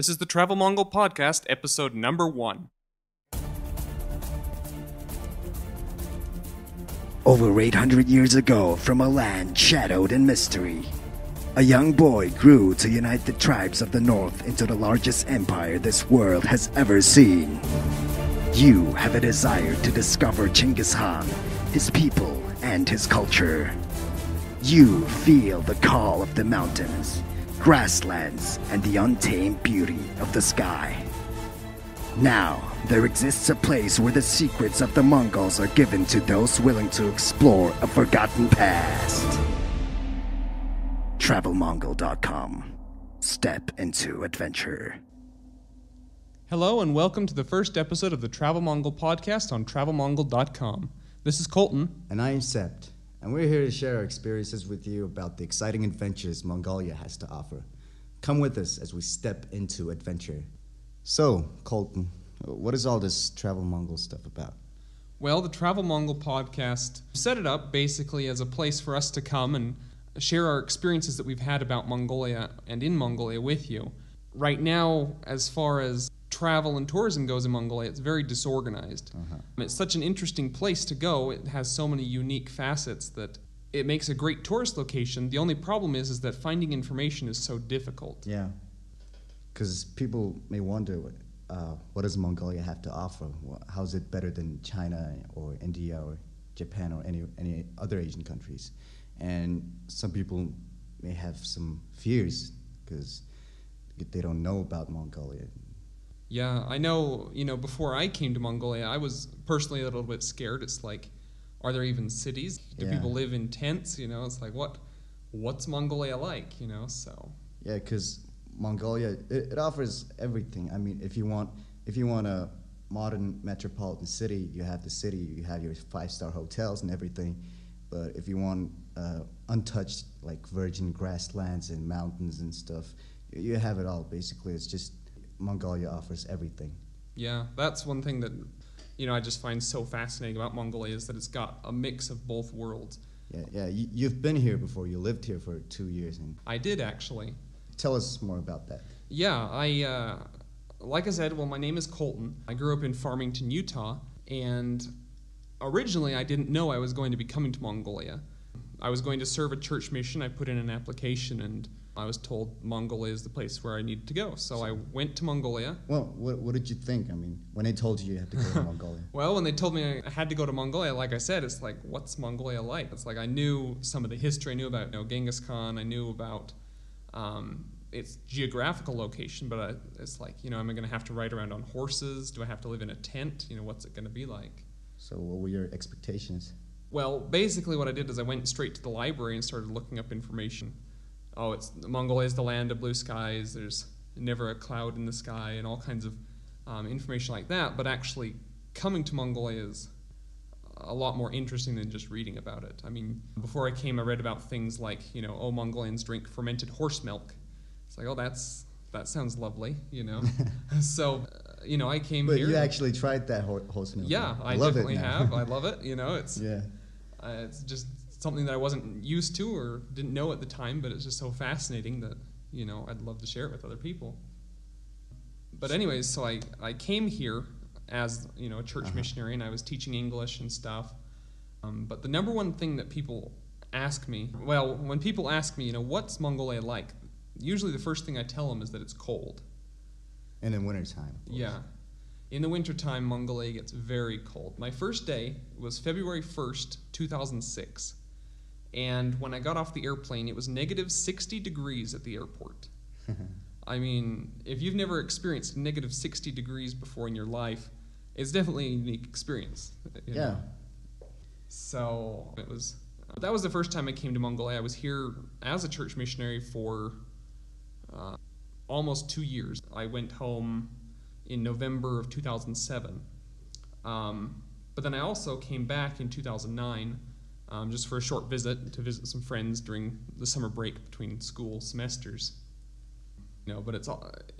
This is the TravelMongol podcast, episode number 1. Over 800 years ago, from a land shadowed in mystery, a young boy grew to unite the tribes of the north into the largest empire this world has ever seen. You have a desire to discover Genghis Khan, his people, and his culture. You feel the call of the mountains, grasslands, and the untamed beauty of the sky. Now, there exists a place where the secrets of the Mongols are given to those willing to explore a forgotten past. TravelMongol.com. Step into adventure. Hello and welcome to the first episode of the TravelMongol podcast on TravelMongol.com. This is Colton. And I am Sept. And we're here to share our experiences with you about the exciting adventures Mongolia has to offer. Come with us as we step into adventure. So, Colton, what is all this Travel Mongol stuff about? Well, the Travel Mongol podcast set it up basically as a place for us to come and share our experiences that we've had about Mongolia and in Mongolia with you. Right now, as far as travel and tourism goes in Mongolia, it's very disorganized. It's such an interesting place to go. It has so many unique facets that it makes a great tourist location. The only problem is that finding information is so difficult. Yeah, because people may wonder, what does Mongolia have to offer? How is it better than China or India or Japan or any other Asian countries? And some people may have some fears because they don't know about Mongolia. Yeah, I know, before I came to Mongolia, I was personally a little bit scared. It's like, are there even cities? Do people live in tents? It's like, what's Mongolia like, so. Yeah, because Mongolia, it offers everything. I mean, if you want a modern metropolitan city, you have the city, you have your 5-star hotels and everything. But if you want untouched, like virgin grasslands and mountains and stuff, you have it all, basically. It's just Mongolia offers everything. Yeah, that's one thing that, I just find so fascinating about Mongolia is that it's got a mix of both worlds. Yeah. You've been here before. You lived here for 2 years. And I did, actually. Tell us more about that. Yeah, like I said, my name is Colton. I grew up in Farmington, Utah, and originally I didn't know I was going to be coming to Mongolia. I was going to serve a church mission. I put in an application, and I was told Mongolia is the place where I needed to go. So I went to Mongolia. Well, what did you think? I mean, when they told you had to go to Mongolia? Well, when they told me I had to go to Mongolia, like I said, it's like, what's Mongolia like? It's like I knew some of the history. I knew about Genghis Khan. I knew about its geographical location, but it's like, am I going to have to ride around on horses? Do I have to live in a tent? What's it going to be like? So what were your expectations? Well, basically what I did is I went straight to the library and started looking up information. Mongolia is the land of blue skies. There's never a cloud in the sky and all kinds of information like that. But actually coming to Mongolia is a lot more interesting than just reading about it. I mean, before I came, I read about things like, Mongolians drink fermented horse milk. It's like, that sounds lovely, So, I came but here. But you actually tried that horse milk. Yeah, I definitely have. I love it. It's just something that I wasn't used to or didn't know at the time, but it's just so fascinating that, I'd love to share it with other people. But anyways, so I came here as, a church missionary, and I was teaching English and stuff. But the number one thing that people ask me, when people ask me, what's Mongolia like? Usually the first thing I tell them is that it's cold. And in wintertime. Yeah. In the wintertime, Mongolia gets very cold. My first day was February 1st, 2006. And when I got off the airplane, it was negative 60 degrees at the airport. I mean, if you've never experienced negative 60 degrees before in your life, it's definitely a unique experience. Yeah. So that was the first time I came to Mongolia. I was here as a church missionary for almost 2 years. I went home in November of 2007. But then I also came back in 2009 just for a short visit to visit some friends during the summer break between school semesters. But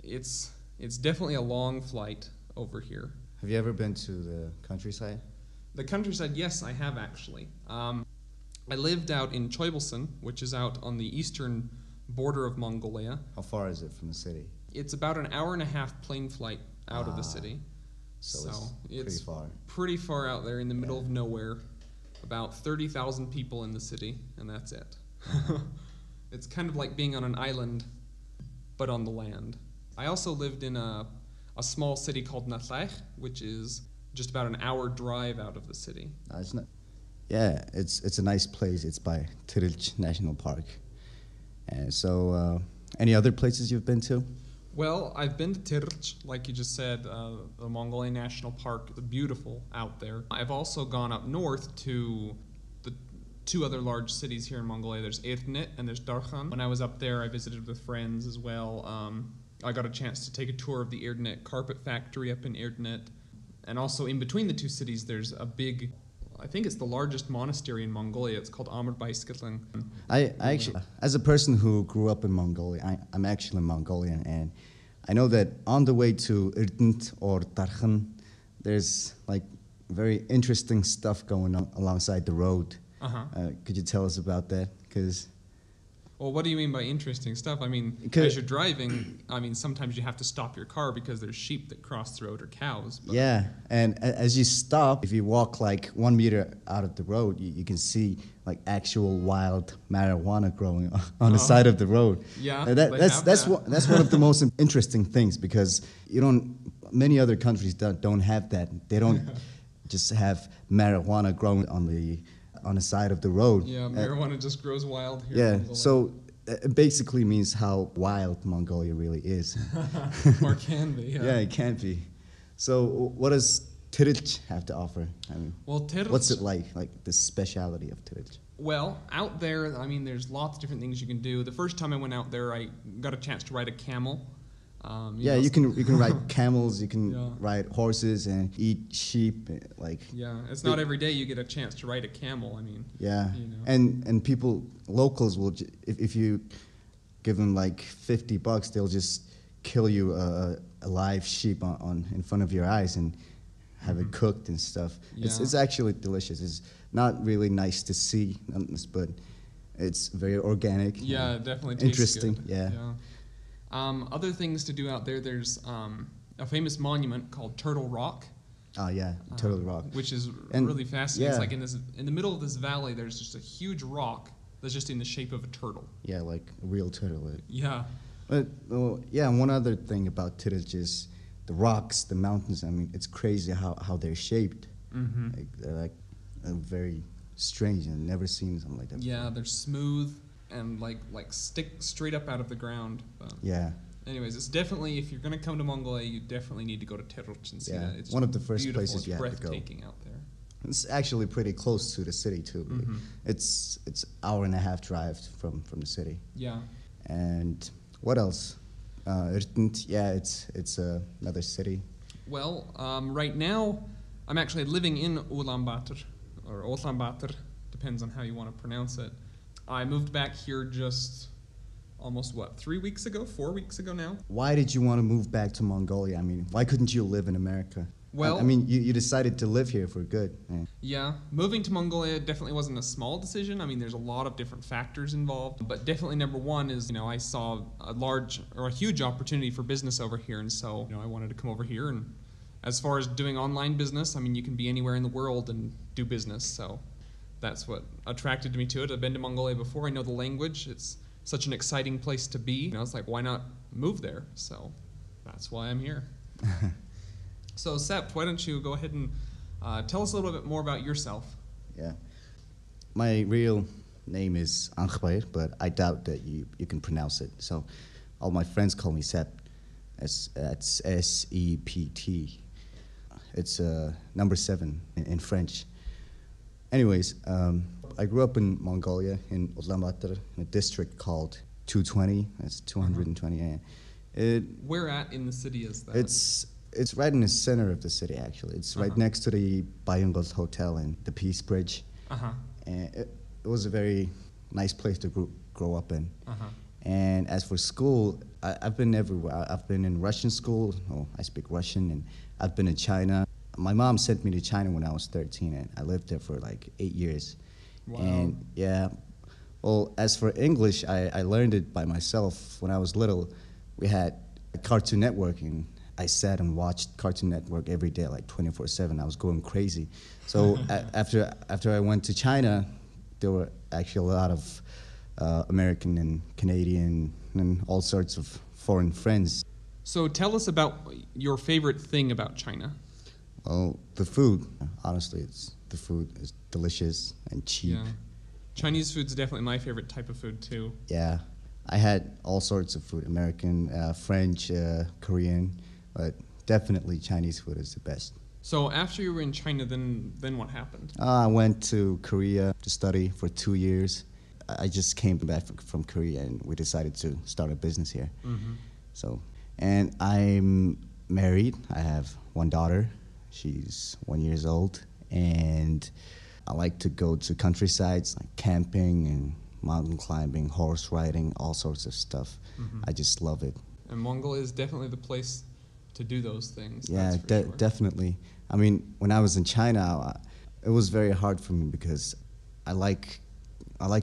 it's definitely a long flight over here. Have you ever been to the countryside? The countryside, yes, I have actually. I lived out in Choibalsan, which is out on the eastern border of Mongolia. How far is it from the city? It's about an hour and a half plane flight out of the city. So it's pretty far. pretty far out there in the middle of nowhere. About 30,000 people in the city, and that's it. It's kind of like being on an island, but on the land. I also lived in a small city called Natlach, which is just about an hour drive out of the city. It's not. Yeah, it's a nice place. It's by Tirilch National Park. And so, any other places you've been to? Well, I've been to Tirilch, like you just said, the Mongolian National Park. It's beautiful out there. I've also gone up north to the two other large cities here in Mongolia. There's Erdenet and there's Darkhan. When I was up there, I visited with friends as well. I got a chance to take a tour of the Erdenet carpet factory up in Erdenet. And also in between the two cities, there's a big, I think it's the largest monastery in Mongolia. It's called Amrbaisketlin. I actually, as a person who grew up in Mongolia, I'm actually Mongolian, and I know that on the way to Erdenet or Darkhan, there's like very interesting stuff going on alongside the road. Could you tell us about that? Because well, what do you mean by interesting stuff? I mean, as you're driving, I mean, sometimes you have to stop your car because there's sheep that cross the road or cows. But yeah, and as you stop, if you walk like 1 meter out of the road, you can see like actual wild marijuana growing on the side of the road. Yeah, that's one of the most interesting things, because many other countries don't have that. They don't just have marijuana growing on the side of the road. Yeah, marijuana just grows wild here. Yeah, so it basically means how wild Mongolia really is. Or can be, yeah. Yeah, it can be. So what does Tirilch have to offer? I mean, well, Tirilch, what's it like the speciality of Tirilch? Well, out there, I mean, there's lots of different things you can do. The first time I went out there, I got a chance to ride a camel. You can ride camels, you can ride horses and eat sheep, like. Yeah, it's not every day you get a chance to ride a camel. I mean. Yeah, and locals will, if you give them like $50, they'll just kill you a live sheep in front of your eyes and have it cooked and stuff. Yeah. It's actually delicious. It's not really nice to see, but it's very organic. Yeah, it definitely tastes interesting. Good. Yeah. Other things to do out there, there's a famous monument called Turtle Rock. Oh yeah, Turtle Rock. Which is really fascinating. It's like in the middle of this valley, there's just a huge rock that's just in the shape of a turtle. Yeah, like a real turtle. Yeah. But one other thing about Tirilch is the rocks, the mountains. I mean, it's crazy how they're shaped. Mm-hmm. Like, they're like very strange, and never seen something like that before. Yeah, they're smooth and like stick straight up out of the ground. But yeah. Anyways, it's definitely, if you're going to come to Mongolia, you definitely need to go to Tirilch and see that. It's one of the first beautiful. places you have to go. Breathtaking out there. It's actually pretty close to the city too. Mm-hmm. It's hour and a half drive from the city. Yeah. And what else? Erdenet, it's another city. Well, right now, I'm actually living in Ulaanbaatar, or Ulaanbaatar, depends on how you want to pronounce it. I moved back here just almost, 4 weeks ago now? Why did you want to move back to Mongolia? I mean, why couldn't you live in America? Well, I mean, you decided to live here for good. Yeah, moving to Mongolia definitely wasn't a small decision. I mean, there's a lot of different factors involved, but definitely number one is, I saw a huge opportunity for business over here, and so, I wanted to come over here. And as far as doing online business, I mean, you can be anywhere in the world and do business, so that's what attracted me to it. I've been to Mongolia before. I know the language. It's such an exciting place to be. It's like, why not move there? So that's why I'm here. So, Sept, why don't you go ahead and tell us a little bit more about yourself? Yeah. My real name is Ankhbayr, but I doubt that you can pronounce it. So all my friends call me Sept. That's S-E-P-T. It's number 7 in French. Anyways, I grew up in Mongolia, in Ulaanbaatar, in a district called 220. That's 220. Where at in the city is that? It's right in the center of the city, actually. It's right next to the Bayungos Hotel and the Peace Bridge. And it was a very nice place to grow up in. And as for school, I've been everywhere. I've been in Russian school. I speak Russian, and I've been in China. My mom sent me to China when I was 13, and I lived there for like 8 years. Wow. And well, as for English, I learned it by myself when I was little. We had Cartoon Network, and I sat and watched Cartoon Network every day, like 24/7. I was going crazy. So after I went to China, there were actually a lot of American and Canadian and all sorts of foreign friends. So tell us about your favorite thing about China. Well, the food. Honestly, the food is delicious and cheap. Yeah. Chinese food's definitely my favorite type of food too. Yeah, I had all sorts of food: American, French, Korean, but definitely Chinese food is the best. So after you were in China, then what happened? I went to Korea to study for 2 years. I just came back from Korea, and we decided to start a business here. Mm-hmm. So, and I'm married. I have one daughter. She's 1 year old, and I like to go to countrysides like camping and mountain climbing, horse riding, all sorts of stuff. Mm-hmm. I just love it. And Mongolia is definitely the place to do those things. Yeah, that's for sure. definitely. I mean, when I was in China, it was very hard for me because I like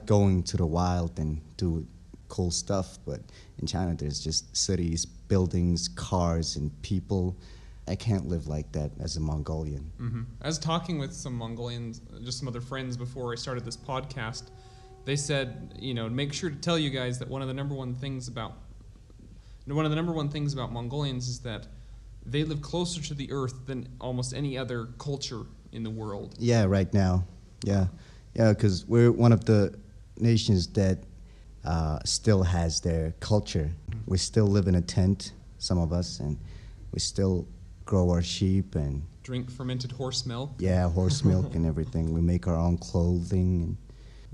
going to the wild and do cool stuff. But in China, there's just cities, buildings, cars, and people. I can't live like that as a Mongolian. Mm-hmm. I was talking with some Mongolians, just some other friends before I started this podcast. They said, make sure to tell you guys that one of the number one things about Mongolians is that they live closer to the earth than almost any other culture in the world. Yeah, right now. Yeah, because we're one of the nations that still has their culture. We still live in a tent, some of us, and we still grow our sheep and drink fermented horse milk. Yeah, horse milk and everything. We make our own clothing, and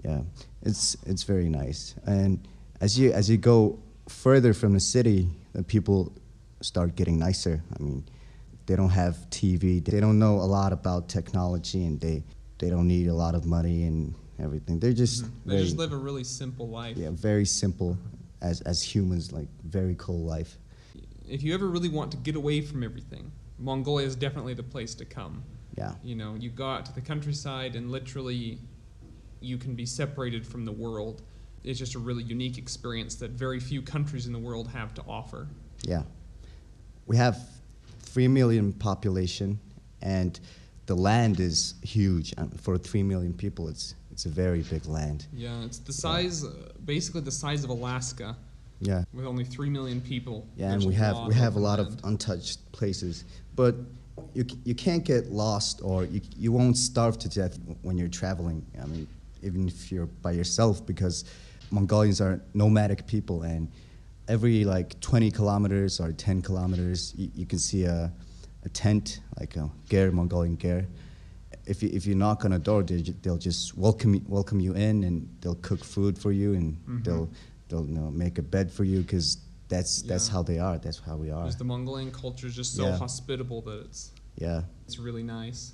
yeah, it's very nice. And as you go further from the city, the people start getting nicer. I mean, they don't have TV. They don't know a lot about technology, and they don't need a lot of money and everything. They're just they just live a really simple life. Yeah, very simple as humans, like very cool life. If you ever really want to get away from everything, Mongolia is definitely the place to come. Yeah. You go out to the countryside and literally you can be separated from the world. It's just a really unique experience that very few countries in the world have to offer. Yeah. We have 3 million population, and the land is huge. For 3 million people, it's a very big land. Yeah, it's the size, basically the size of Alaska. Yeah. With only 3 million people. Yeah, and we have a lot of untouched places, but you can't get lost, or you won't starve to death when you're traveling. I mean, even if you're by yourself, because Mongolians are nomadic people, and every like 20 kilometers or 10 kilometers, you can see a tent, like a ger, Mongolian ger. If you knock on a door, they'll just welcome you in, and they'll cook food for you, and they'll make a bed for you, because that's how they are. That's how we are. Because the Mongolian culture is just so hospitable that it's really nice.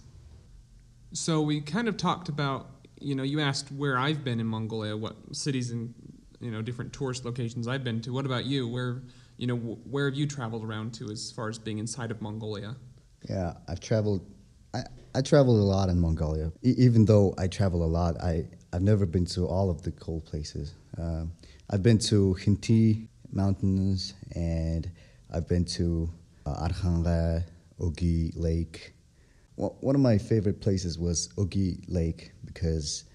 So we kind of talked about, you asked where I've been in Mongolia, what cities and different tourist locations I've been to. What about you? Where have you traveled around to as far as being inside of Mongolia? Yeah, I've traveled. I traveled a lot in Mongolia. Even though I travel a lot, I've never been to all of the cool places. I've been to Khinti Mountains, and I've been to Arkhanga, Ogi Lake. One of my favorite places was Ogi Lake, because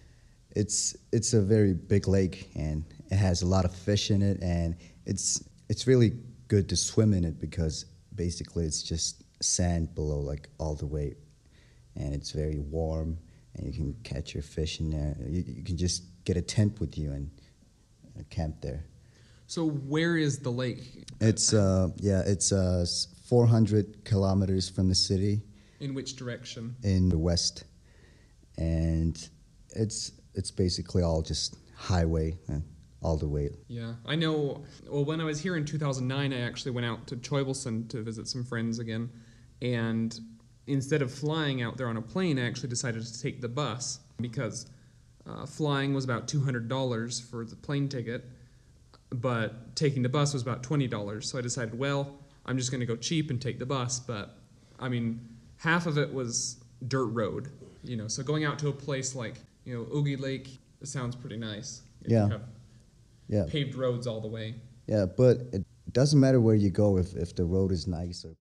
it's a very big lake, and it has a lot of fish in it, and it's really good to swim in it, because basically it's just sand below, like all the way, and it's very warm, and you can catch your fish in there. You can just get a tent with you and camp there. So where is the lake? It's 400 kilometers from the city. In which direction? In the west, and it's basically all just highway all the way. Yeah, I know. Well, when I was here in 2009, I actually went out to Choivelson to visit some friends again, and instead of flying out there on a plane, I actually decided to take the bus, because flying was about $200 for the plane ticket, but taking the bus was about $20. So I decided, well, I'm just going to go cheap and take the bus. But I mean, half of it was dirt road, So going out to a place like Ogi Lake sounds pretty nice. Yeah. You have paved roads all the way. Yeah, but it doesn't matter where you go if the road is nice or